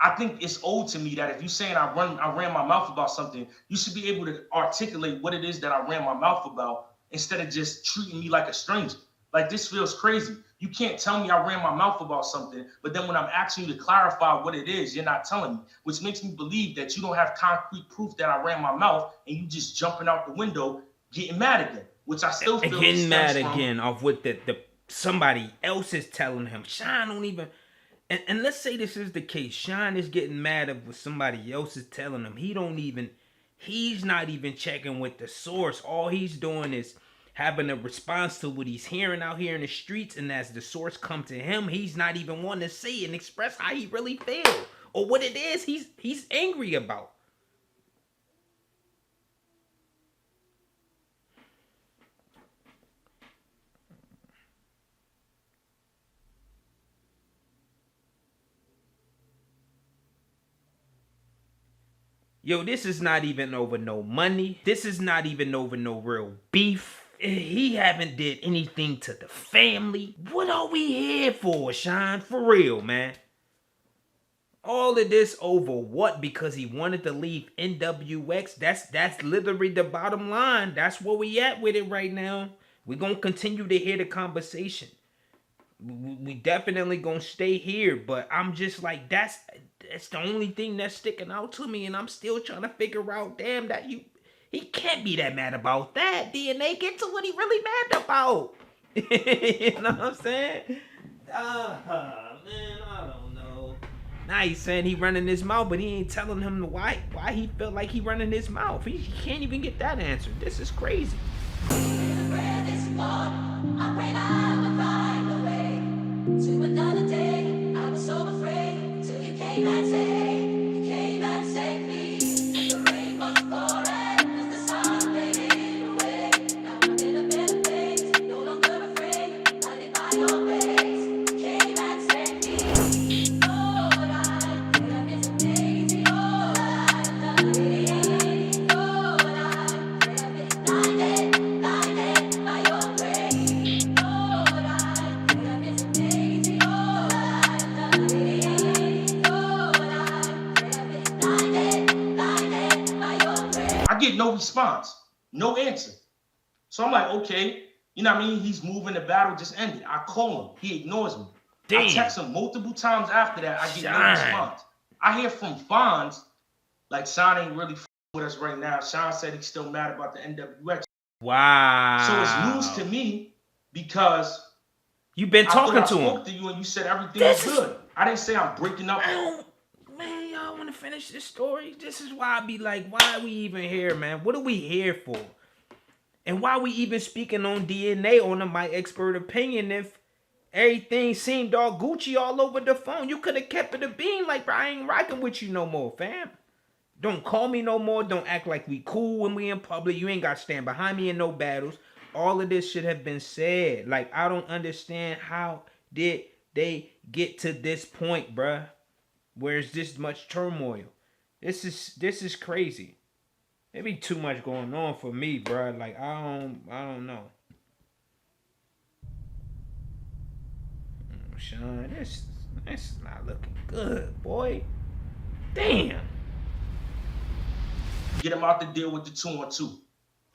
I think it's owed to me that if you're saying I ran my mouth about something, you should be able to articulate what it is that I ran my mouth about instead of just treating me like a stranger. Like, this feels crazy. You can't tell me I ran my mouth about something, but then when I'm asking you to clarify what it is, you're not telling me, which makes me believe that you don't have concrete proof that I ran my mouth and you just jumping out the window, getting mad again, which I still feel Getting mad stems from. again off what the somebody else is telling him. Sean don't even. And let's say this is the case. Sean is getting mad at what somebody else is telling him. He's not even checking with the source. All he's doing is having a response to what he's hearing out here in the streets. And as the source come to him, he's not even wanting to say and express how he really feel or what it is he's angry about. Yo, this is not even over no money. This is not even over no real beef. He haven't did anything to the family. What are we here for, Sean? For real, man. All of this over what? Because he wanted to leave NWX. That's literally the bottom line. That's where we at with it right now. We're gonna continue to hear the conversation. We definitely gonna stay here, but I'm just like, that's the only thing that's sticking out to me, and I'm still trying to figure out, damn, that he can't be that mad about that. DNA, get to what he really mad about. You know what I'm saying? Man, I don't know. Now he's saying he running his mouth, but he ain't telling him why he felt like he running his mouth. He can't even get that answer. This is crazy. To another day, I was so afraid till you came and saved me. The rain was pouring as the sun faded away. Now I'm in a better place, no longer afraid. I live by your grace, came and saved me. Lord, I could have been so lazy. Lord, I love you. Lord, I could have been blinded by your grace. Lord, I could have been so lazy. I get no response, no answer. So I'm like, okay, you know what I mean? He's moving, the battle just ended. I call him, he ignores me. Damn. I text him multiple times after that, I get no response. I hear from Fonz, like, Sean ain't really with us right now. Sean said he's still mad about the NWX. Wow. So it's news to me because you've been talking to him. I spoke to you and you said everything was good. I didn't say I'm breaking up. Man, y'all want to finish this story? This is why I be like, why are we even here, man? What are we here for? And why are we even speaking on DNA on my expert opinion if everything seemed all Gucci all over the phone? You could have kept it a bean like, bro, I ain't rocking with you no more, fam. Don't call me no more. Don't act like we cool when we in public. You ain't got to stand behind me in no battles. All of this should have been said. Like, I don't understand how did they get to this point, bruh, where it's this much turmoil. This is crazy. There be too much going on for me, bruh. Like, I don't know. Sean, this is not looking good, boy. Damn. Get him out the deal with the 2-on-2.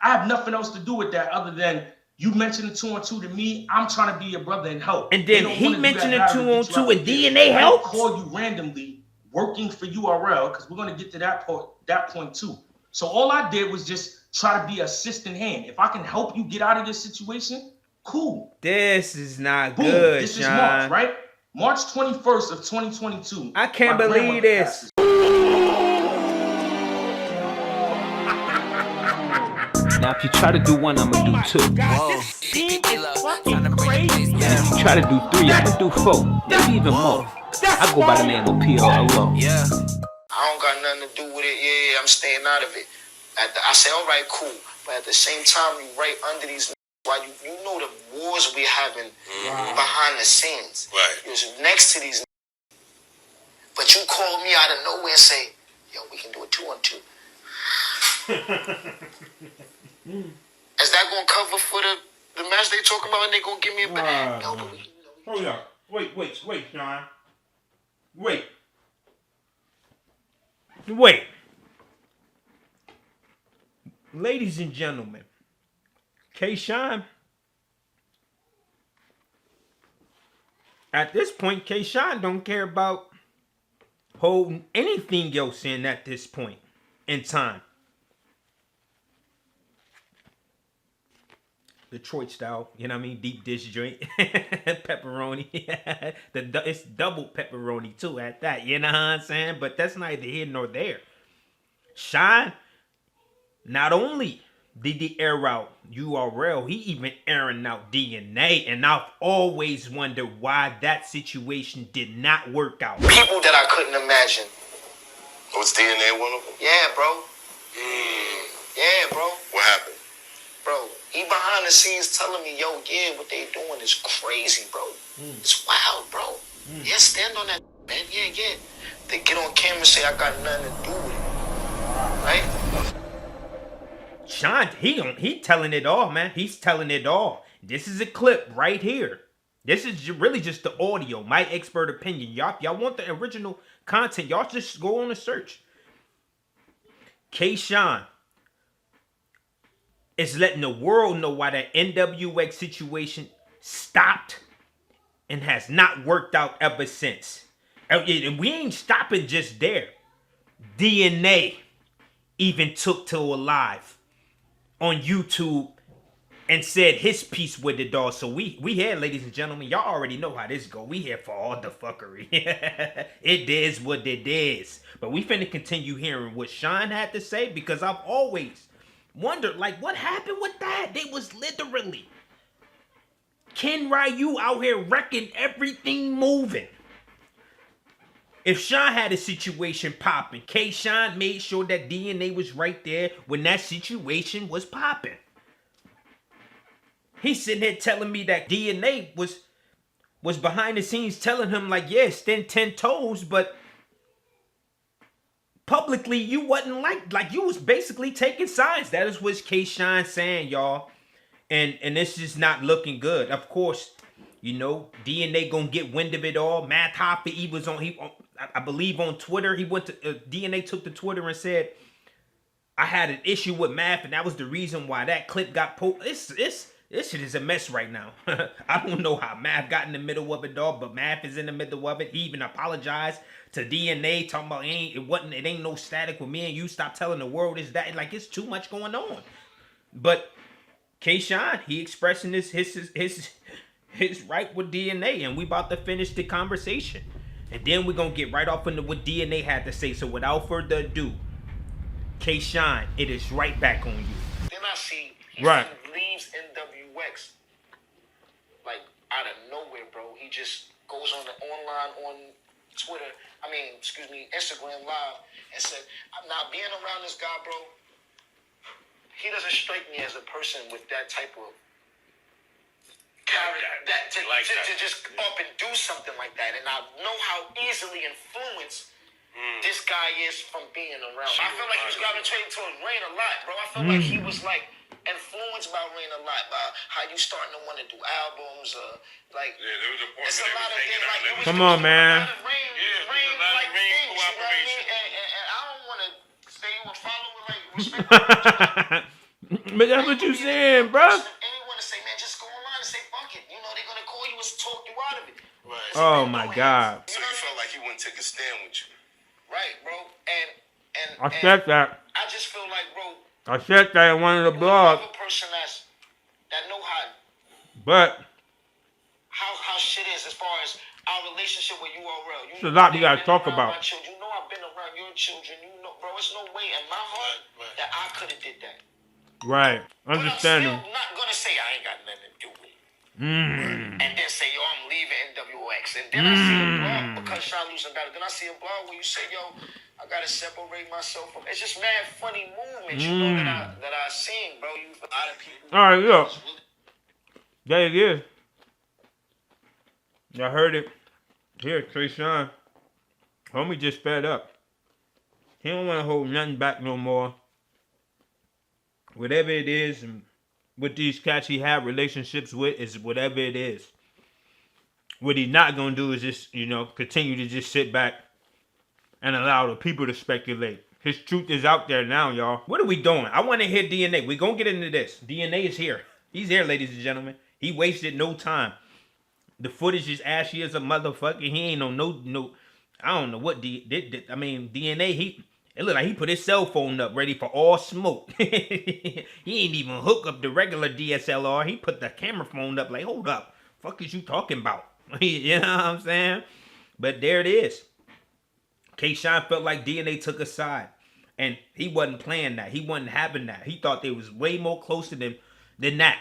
I have nothing else to do with that other than you mentioned the 2-on-2 to me. I'm trying to be your brother and help. And then he mentioned the 2-on-2 and DNA help. I call you randomly working for URL because we're gonna get to that point too. So all I did was just try to be assistant hand. If I can help you get out of this situation, cool. This is not good, this Sean. Is March, right? March 21st of 2022. I can't believe this. Now, if you try to do one, I'ma do two. Whoa. Crazy. And if you try to do three, I'ma do four. Maybe even more. I go by the name of APPAREL. Yeah. I don't got nothing to do with it. Yeah, I'm staying out of it. I say, all right, cool. But at the same time, you right under these. While you know the wars we having behind the scenes. Right. You're next to these. But you call me out of nowhere and say, yo, we can do a 2-on-2. Is that gonna cover for the match they talking about and they gonna give me a bag? No, but hold up. Wait, Sean. Wait. Wait. Ladies and gentlemen, K-Shine, at this point, K-Shine don't care about holding anything else in at this point in time. Detroit style, you know what I mean? Deep dish joint, pepperoni. It's double pepperoni too at that, you know what I'm saying? But that's neither here nor there. Shine, not only did he air out URL, he even airing out DNA. And I've always wondered why that situation did not work out. People that I couldn't imagine. Was DNA one of them? Yeah, bro. Yeah, bro. What happened? Bro, he behind the scenes telling me, yo, yeah, what they doing is crazy, bro. It's wild, bro. Yeah, stand on that, man. Yeah. They get on camera and say I got nothing to do with it. Right? Sean, he telling it all, man. He's telling it all. This is a clip right here. This is really just the audio, my expert opinion. Y'all want the original content, y'all just go on a search. K-Shine is letting the world know why that NWX situation stopped and has not worked out ever since. And we ain't stopping just there. DNA even took to a live on YouTube and said his piece with it all. So we here, ladies and gentlemen. Y'all already know how this go. We here for all the fuckery. It is what it is. But we finna continue hearing what Sean had to say, because I've always wondered, like, what happened with that? They was literally Ken Ryu out here wrecking everything moving. If Sean had a situation popping, K-Shine made sure that DNA was right there when that situation was popping. He's sitting here telling me that DNA was behind the scenes telling him, like, yeah, stand 10 toes, but publicly you wasn't like you was basically taking sides. That is what K-Shine saying, y'all. And this is not looking good. Of course, you know, DNA gonna get wind of it all. Matt Hoffa, he was I believe on Twitter, he went to DNA took to Twitter and said, I had an issue with Math, and that was the reason why that clip got posted. This shit is a mess right now. I don't know how Math got in the middle of it all, but Math is in the middle of it. He even apologized to DNA, talking about it ain't no static with me and you. Stop telling the world is that. Like, it's too much going on. But K-Shine, he expressing his right with DNA, and we about to finish the conversation. And then we're gonna get right off into what DNA had to say. So without further ado, K-Shine, it is right back on you. Then I see he leaves NWX like out of nowhere, bro. He just goes on the online on Twitter. Instagram Live and said, "I'm not being around this guy, bro. He doesn't strike me as a person with that type of character to just up and do something like that. And I know how easily influenced this guy is from being around. I feel like he was gravitating towards Rain a lot, bro. I feel like he was like influenced by Rain a lot, by how you starting to want to do albums, like there was a point it's a lot of things. Like, come on, man. Rain like things, you know what I mean? And I don't want to say you and follow with like respect. But that's what you saying, bro. And you want to say, man, just go online and say fuck it. You know they're gonna call you and talk you out of it. Right. Oh my God. So you felt like he wouldn't take a stand with you. Right, bro. And I said that. I just feel like, bro. I said that in one of the blogs. A person that know but how shit is as far as our relationship with URL. It's a lot we gotta talk about. My children. You know I've been around your children. You know, bro. It's no way in my heart that I could have did that. Right. Understand. I'm still not gonna say I ain't got nothing to do with it. And then say, yo, I'm leaving NWX. And then I see a blog because Sean losing battle. Then I see a blog where you say, yo, I gotta separate myself from. It's just mad funny movements, you know, that I seen, bro. You a lot of people. All right, look. There it is. Y'all heard it. Here, K-Shine. Homie just fed up. He don't want to hold nothing back no more. Whatever it is, and with these cats he have relationships with, is whatever it is. What he's not gonna do is just, you know, continue to just sit back and allow the people to speculate. His truth is out there now, y'all. What are we doing? I want to hear DNA. We're going to get into this. DNA is here. He's here, ladies and gentlemen. He wasted no time. The footage is ashy as a motherfucker. He ain't on no. I don't know what DNA. It looked like he put his cell phone up ready for all smoke. He ain't even hook up the regular DSLR. He put the camera phone up like, hold up, fuck is you talking about? You know what I'm saying? But there it is. K-Shine felt like DNA took a side, and he wasn't playing that. He wasn't having that. He thought they was way more close to them than that.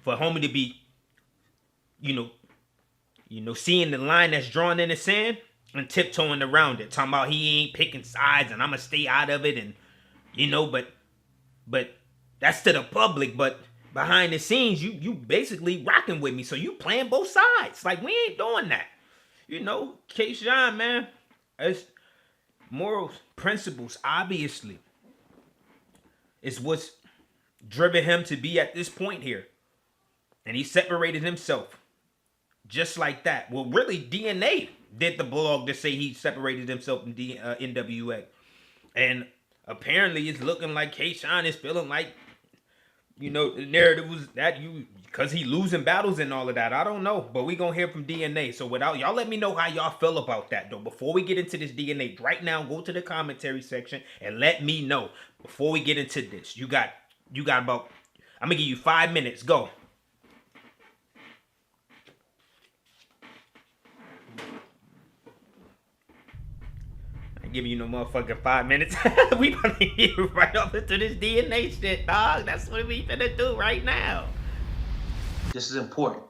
For homie to be, seeing the line that's drawn in the sand and tiptoeing around it, talking about he ain't picking sides and I'ma stay out of it, and but that's to the public, but behind the scenes you basically rocking with me, so you playing both sides. Like, we ain't doing that. K-Shine, man, it's morals, principles, obviously, is what's driven him to be at this point here. And he separated himself just like that. Well, really, DNA did the blog to say he separated himself from NWA. And apparently it's looking like K-Shine is feeling like, the narrative was that because he losing battles and all of that. I don't know, but we going to hear from DNA. So y'all let me know how y'all feel about that, though. Before we get into this DNA, right now, go to the commentary section and let me know. Before we get into this, you got about, I'm going to give you 5 minutes. Go. Giving you no motherfucking 5 minutes. We gonna get right up into this DNA shit, dog. That's what we finna do right now. This is important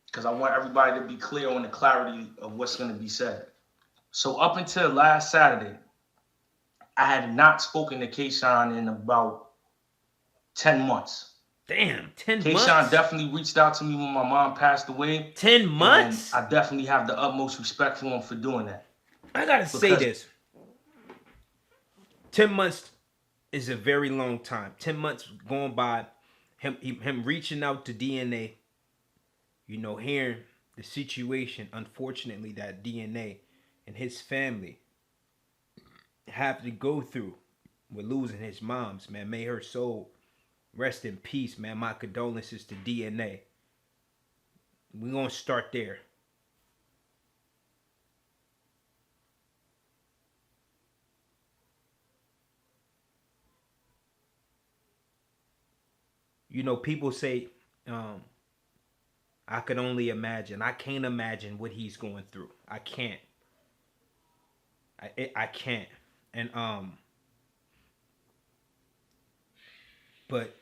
because I want everybody to be clear on the clarity of what's going to be said. So up until last Saturday, I had not spoken to K-Shine in about 10 months. Damn, 10 months? K-Shine definitely reached out to me when my mom passed away. 10 months? I definitely have the utmost respect for him for doing that. I gotta say this. 10 months is a very long time. 10 months going by, him reaching out to DNA, hearing the situation, unfortunately, that DNA and his family have to go through with losing his moms, man. May her soul rest in peace, man. My condolences to DNA. We're going to start there. People say, I could only imagine. I can't imagine what he's going through. I can't. I can't. And, but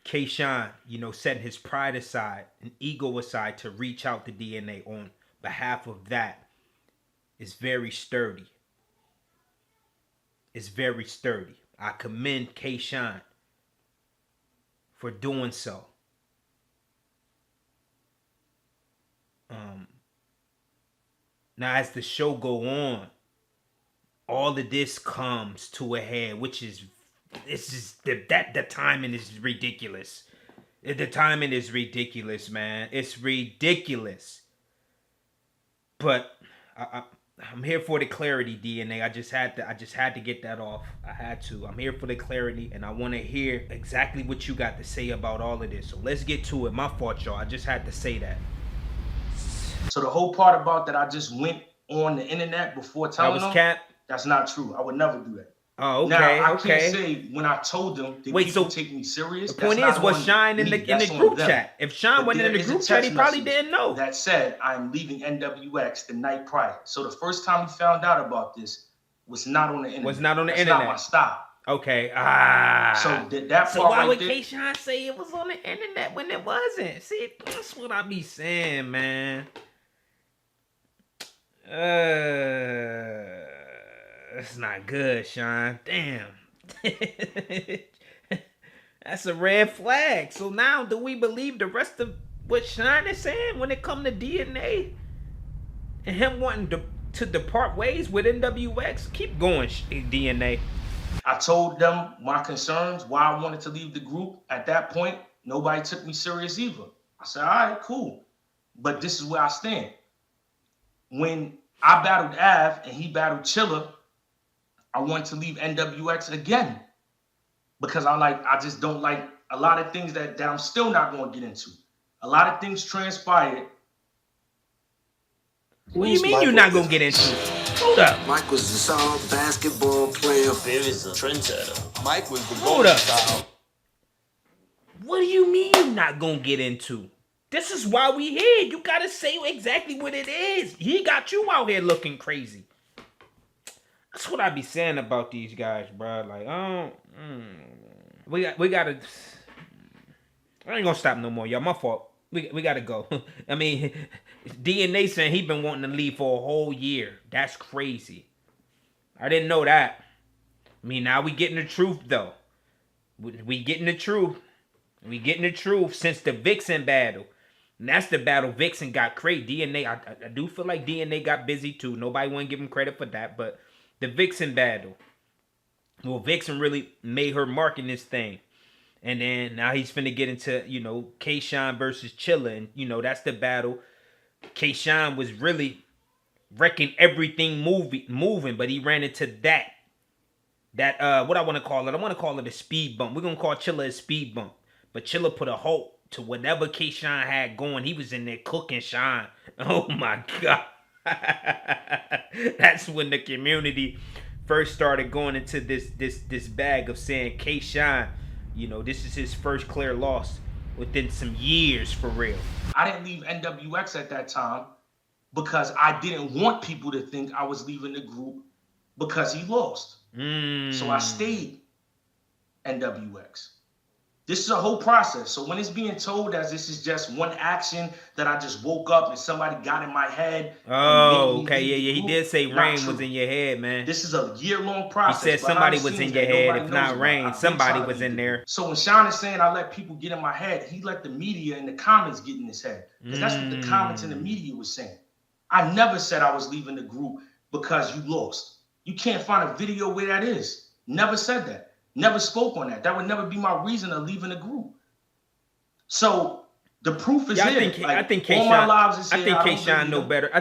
K-Shine, setting his pride aside and ego aside to reach out to DNA on behalf of that is very sturdy. It's very sturdy. I commend K-Shine for doing so. Now, as the show go on, all of this comes to a head, the timing is ridiculous. The timing is ridiculous, man. It's ridiculous. But I'm here for the clarity, DNA. I just had to get that off. I had to. I'm here for the clarity, and I want to hear exactly what you got to say about all of this. So let's get to it. My fault, y'all. I just had to say that. So the whole part about that I just went on the internet before telling them, that was cap? That's not true. I would never do that. Oh, okay. Now, I can't say when I told them that people take me serious. The point is, was Shine in the group chat? If Shine wasn't in the group chat, he probably didn't know. That said, I'm leaving NWX the night prior. So the first time he found out about this was not on the internet. Was not on the That's internet. Not my style. Okay. So that part so why right would there, K-Shine say it was on the internet when it wasn't? See, that's what I be saying, man. It's not good, Shine. Damn. That's a red flag. So now, do we believe the rest of what Shine is saying when it comes to DNA and him wanting to depart ways with NWX? Keep going, DNA. I told them my concerns, why I wanted to leave the group. At that point, nobody took me serious either. I said, all right, cool. But this is where I stand. When I battled Av and he battled Chilla, I wanted to leave NWX again because I just don't like a lot of things that I'm still not going to get into. A lot of things transpired. What do you mean you're not going to get into? Hold up. Mike was the solid basketball player. There is a trendsetter. Mike was the Hold golden up. style. What do you mean you're not going to get into? This is why we here. You got to say exactly what it is. He got you out here looking crazy. That's what I be saying about these guys, bro. Like, we got to. I ain't gonna stop no more, y'all. My fault. We gotta go. I mean, DNA saying he been wanting to leave for a whole year. That's crazy. I didn't know that. I mean, now we getting the truth though. We getting the truth. We getting the truth since the Vixen battle. And that's the battle Vixen got crazy. DNA, I do feel like DNA got busy too. Nobody want to give him credit for that, but the Vixen battle. Well, Vixen really made her mark in this thing. And then now he's finna get into, you know, K-Shine versus Chilla. And, you know, that's the battle. K-Shine was really wrecking everything moving, but he ran into that, what I want to call it. I want to call it a speed bump. We're going to call Chilla a speed bump. But Chilla put a halt to whatever K-Shine had going. He was in there cooking Shine. Oh, my God. That's when the community first started going into this bag of saying K-Shine, you know, this is his first clear loss within some years for real. I didn't leave NWX at that time because I didn't want people to think I was leaving the group because he lost. So I stayed NWX. This is a whole process. So when it's being told as this is just one action that I just woke up and somebody got in my head. Oh, okay. Yeah. He did say Rain was in your head, man. This is a year-long process. He said somebody was in your head. If not Rain, somebody was in there. So when Sean is saying I let people get in my head, he let the media and the comments get in his head. Because that's what the comments and the media was saying. I never said I was leaving the group because you lost. You can't find a video where that is. Never said that. Never spoke on that. That would never be my reason of leaving the group. So the proof is here. I think K-Shine know better. I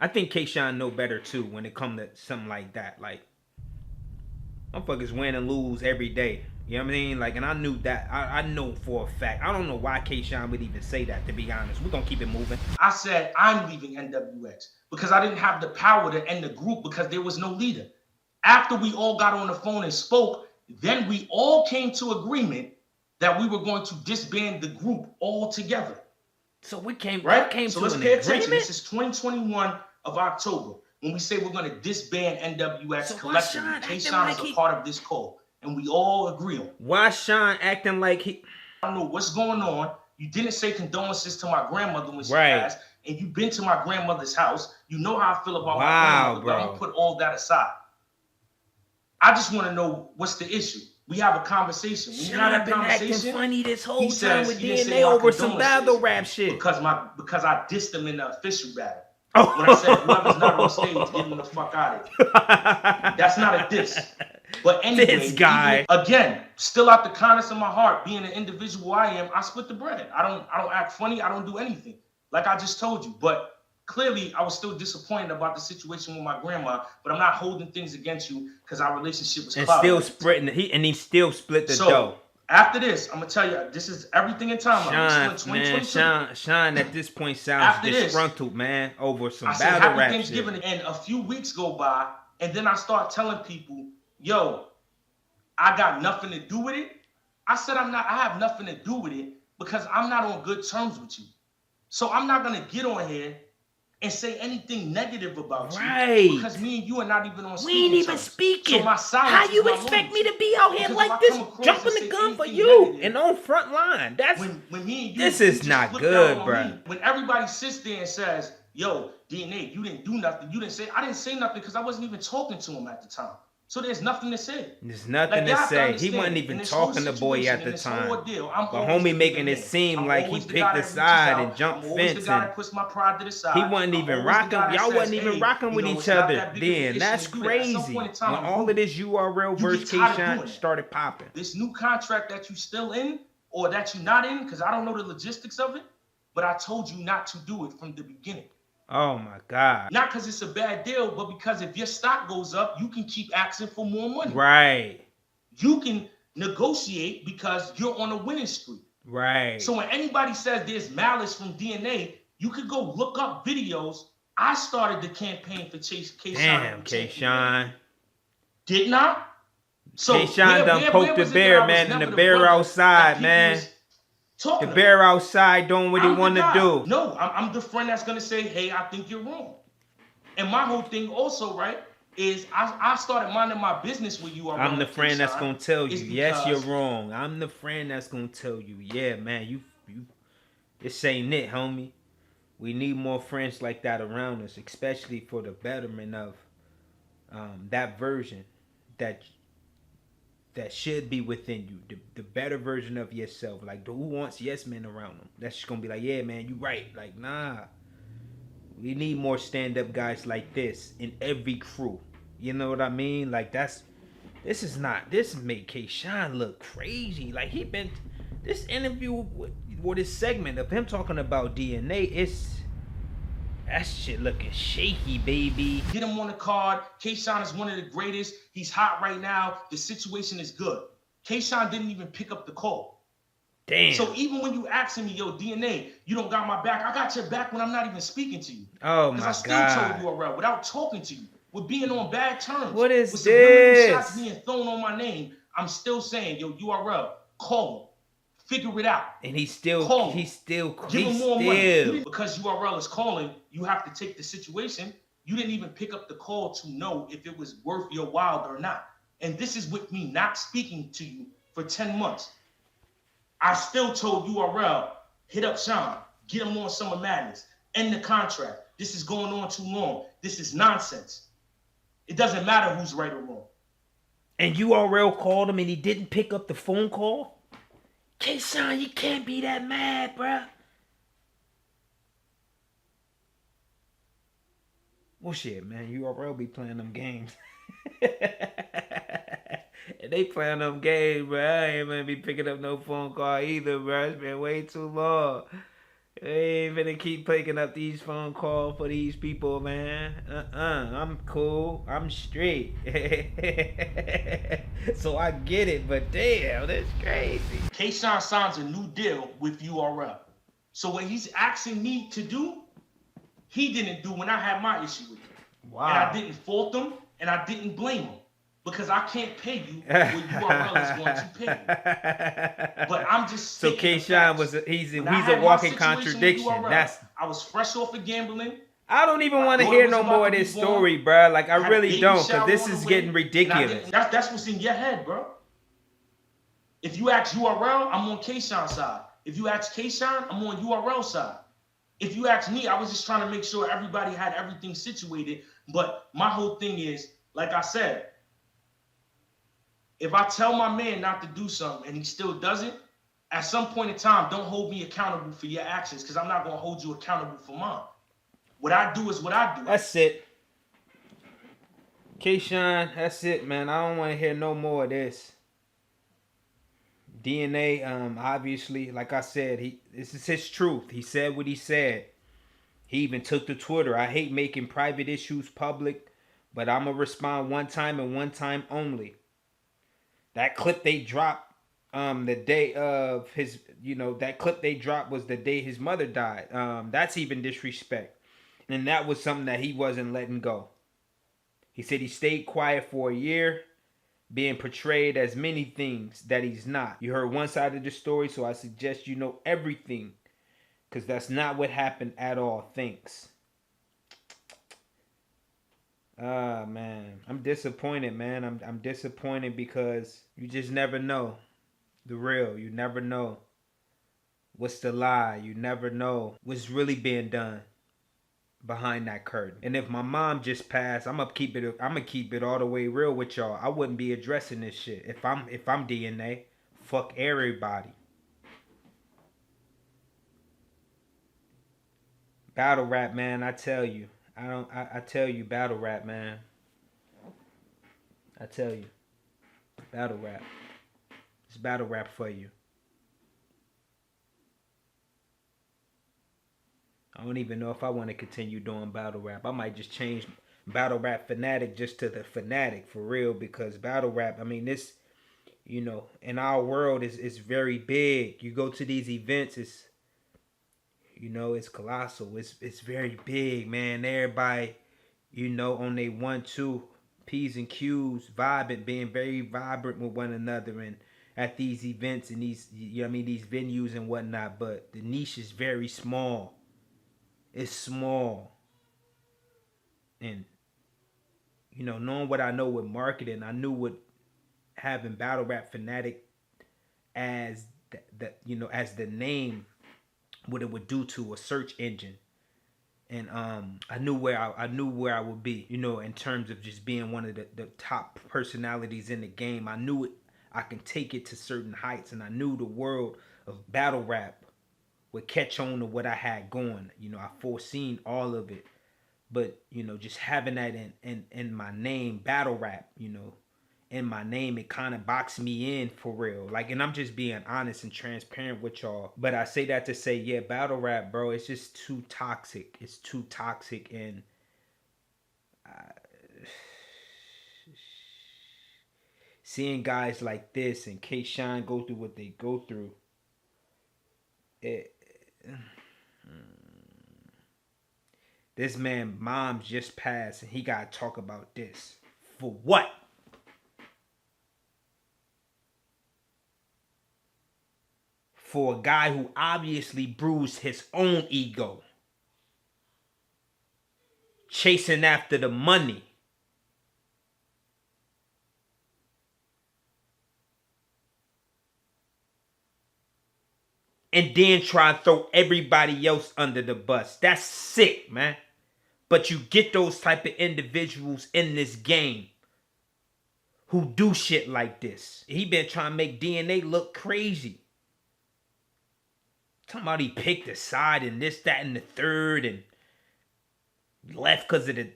think K-Shine know better too when it comes to something like that. Like, motherfuckers win and lose every day. You know what I mean? Like, and I knew that. I know for a fact. I don't know why K-Shine would even say that, to be honest. We're gonna keep it moving. I said I'm leaving NWX because I didn't have the power to end the group because there was no leader. After we all got on the phone and spoke, then we all came to agreement that we were going to disband the group all together. So we came, right? Came so to let's an pay agreement? attention. This is 2021 of October when we say we're going to disband NWX so collectively. K-Shine is a part of this call, and we all agree on. Why Sean acting like he? I don't know what's going on. You didn't say condolences to my grandmother when she passed, and you've been to my grandmother's house. You know how I feel about my grandmother, but I'm gonna put all that aside. I just want to know what's the issue. We have a conversation. When you have a conversation, acting funny this whole time with he DNA over some battle rap shit. Because I dissed him in the official battle. When I said whoever's not on stage, get him the fuck out of here. That's not a diss. But anyway, this guy again, still out the kindness of my heart, being an individual I am, I split the bread. I don't act funny. I don't do anything. Like I just told you. But clearly, I was still disappointed about the situation with my grandma, but I'm not holding things against you because our relationship was clouded. And still splitting he still split the dough. After this, I'm gonna tell you, this is everything in time. Sean at this point sounds disgruntled, man, over some battle rap Thanksgiving, and a few weeks go by, and then I start telling people, yo, I got nothing to do with it. I said I have nothing to do with it because I'm not on good terms with you. So I'm not gonna get on here and say anything negative about you because me and you are not even on speaking. We ain't even speaking. So my how you expect me to be out here like this, jumping the gun for you and on front line? That's when me and you. This is not good, bro. When everybody sits there and says, "Yo, DNA, you didn't do nothing. You didn't say." I didn't say nothing because I wasn't even talking to him at the time. So there's nothing to say. There's nothing to say. He wasn't even talking to boy at the time. But homie making it seem like he picked a side and jumped fence. He wasn't even rocking. Y'all wasn't even rocking with each other then. That's crazy. When all of this URL versus K-Shine started popping. This new contract that you still in or that you not in, because I don't know the logistics of it, but I told you not to do it from the beginning. Oh my God. Not because it's a bad deal, but because if your stock goes up, you can keep asking for more money. Right. You can negotiate because you're on a winning streak. Right. So when anybody says there's malice from DNA, you could go look up videos. I started the campaign for K-Shine. Damn, K-Shine. Didn't I? So K-Shine done poked the bear, man, and the bear outside, man. The bear outside doing what he want to do. No, I'm the friend that's going to say, hey, I think you're wrong. And my whole thing also, right, is I started minding my business with you. I'm the friend that's going to tell you, yes, you're wrong. I'm the friend that's going to tell you, yeah, man, you, this ain't it, homie. We need more friends like that around us, especially for the betterment of that version that should be within you, the better version of yourself. Like, who wants yes men around them? That's just gonna be like, yeah, man, you right. Like, nah, we need more stand-up guys like this in every crew. You know what I mean? Like, this made K-Shine look crazy. Like, this interview or this segment of him talking about DNA, that shit looking shaky, baby. Get him on the card. K-Shine is one of the greatest. He's hot right now. The situation is good. K-Shine didn't even pick up the call. Damn. So even when you asking me, yo, DNA, you don't got my back. I got your back when I'm not even speaking to you. Oh my God. Because I still told you URL without talking to you. We're being on bad terms. What is with this? Some shots being thrown on my name. I'm still saying, yo, URL, call him. Figure it out. And he's still give him more money. Because URL is calling, you have to take the situation. You didn't even pick up the call to know if it was worth your while or not. And this is with me not speaking to you for 10 months. I still told URL, hit up Sean, get him on Summer Madness, end the contract. This is going on too long. This is nonsense. It doesn't matter who's right or wrong. And URL called him and he didn't pick up the phone call? K-Shine, you can't be that mad, bruh. Well, shit, man. URL be playing them games. And they playing them games, bruh. I ain't gonna be picking up no phone call either, bruh. It's been way too long. They ain't gonna keep picking up these phone calls for these people, man. I'm cool. I'm straight. So I get it, but damn, that's crazy. K-Shine signs a new deal with URL. So what he's asking me to do, he didn't do when I had my issue with him. Wow. And I didn't fault him, and I didn't blame him. Because I can't pay you what URL is going to pay you. But I'm just so K-Shine he's a walking contradiction. I was fresh off of gambling. I don't even want to hear no more of this story, bro. Like, I really don't, because this is getting ridiculous. That's what's in your head, bro. If you ask URL, I'm on K-Shine's side. If you ask K-Shine, I'm on URL's side. If you ask me, I was just trying to make sure everybody had everything situated. But my whole thing is, like I said, if I tell my man not to do something and he still does it, at some point in time, don't hold me accountable for your actions, because I'm not going to hold you accountable for mine. What I do is what I do. That's it. K-Shine, that's it, man. I don't want to hear no more of this. DNA, obviously, like I said, this is his truth. He said what he said. He even took to Twitter. I hate making private issues public, but I'm going to respond one time and one time only. That clip they dropped the day of his, that clip they dropped was the day his mother died. That's even disrespect. And that was something that he wasn't letting go. He said he stayed quiet for a year, being portrayed as many things that he's not. You heard one side of the story, so I suggest you know everything, because that's not what happened at all. Thanks. Man, I'm disappointed, man. I'm disappointed because you just never know the real. You never know what's the lie. You never know what's really being done behind that curtain. And if my mom just passed, I'm gonna keep it all the way real with y'all. I wouldn't be addressing this shit if I'm DNA. Fuck everybody. Battle rap, man, I tell you. I tell you, battle rap, man. I tell you. Battle rap. It's battle rap for you. I don't even know if I want to continue doing battle rap. I might just change battle rap fanatic just to the fanatic for real, because battle rap, I mean, this, you know, in our world is very big. You go to these events, it's, you know, it's colossal. It's very big, man. Everybody, you know, on they 1-2 P's and Q's, vibing, being very vibrant with one another, and at these events and these, you know what I mean, these venues and whatnot. But the niche is very small. It's small. And, you know, knowing what I know with marketing, I knew what having battle rap fanatic as the you know, as the name, what it would do to a search engine. And I knew where I would be, you know, in terms of just being one of the top personalities in the game. I knew it, I can take it to certain heights, and I knew the world of battle rap would catch on to what I had going. You know, I foreseen all of it. But, you know, just having that in my name, battle rap, you know, in my name, it kind of boxed me in for real. Like, and I'm just being honest and transparent with y'all. But I say that to say, yeah, battle rap, bro, it's just too toxic. It's too toxic. And seeing guys like this and K-Shine go through what they go through, this man, mom just passed, and he got to talk about this. For what? For a guy who obviously bruised his own ego, chasing after the money. And then try to throw everybody else under the bus. That's sick, man. But you get those type of individuals in this game who do shit like this. He been trying to make DNA look crazy. Talking about he picked a side and this, that, and the third, and left because of the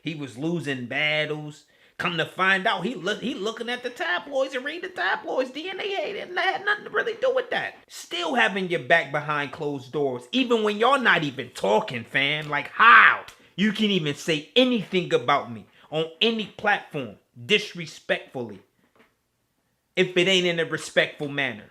he was losing battles. Come to find out, he looking at the tabloids and reading the tabloids. DNA had nothing to really do with that. Still having your back behind closed doors, even when y'all not even talking, fam. Like, how you can even say anything about me on any platform disrespectfully if it ain't in a respectful manner?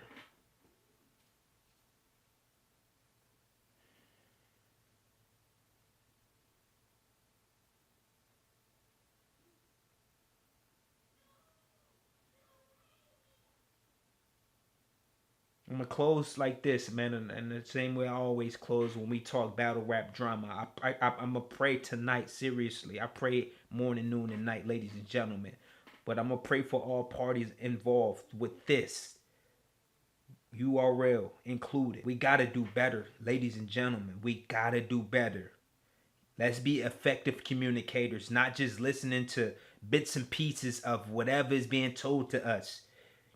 I'm gonna close like this, man, and the same way I always close when we talk battle rap drama. I'm gonna pray tonight, seriously. I pray morning, noon, and night, ladies and gentlemen. But I'm gonna pray for all parties involved with this, URL included. We gotta do better, ladies and gentlemen. We gotta do better. Let's be effective communicators, not just listening to bits and pieces of whatever is being told to us,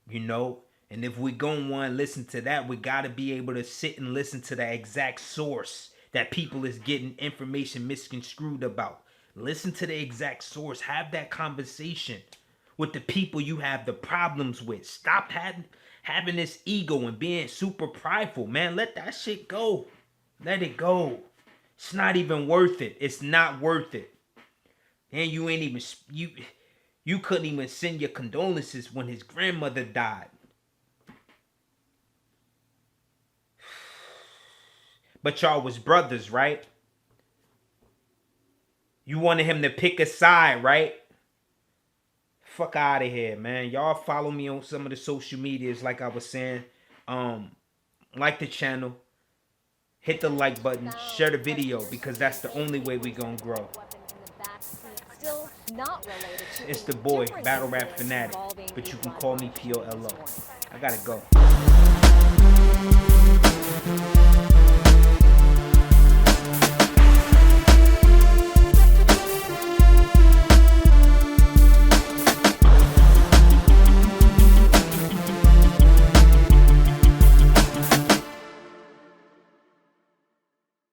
you know. And if we gonna want to listen to that, we got to be able to sit and listen to the exact source that people is getting information misconstrued about. Listen to the exact source. Have that conversation with the people you have the problems with. Stop having this ego and being super prideful, man. Let that shit go. Let it go. It's not even worth it. It's not worth it. And you ain't even, you couldn't even send your condolences when his grandmother died. But y'all was brothers, right? You wanted him to pick a side, right? Fuck out of here, man. Y'all follow me on some of the social medias, like I was saying. Like the channel. Hit the like button. Share the video, because that's the only way we gonna grow. It's the boy, Battle Rap Fanatic. But you can call me POLO. I gotta go.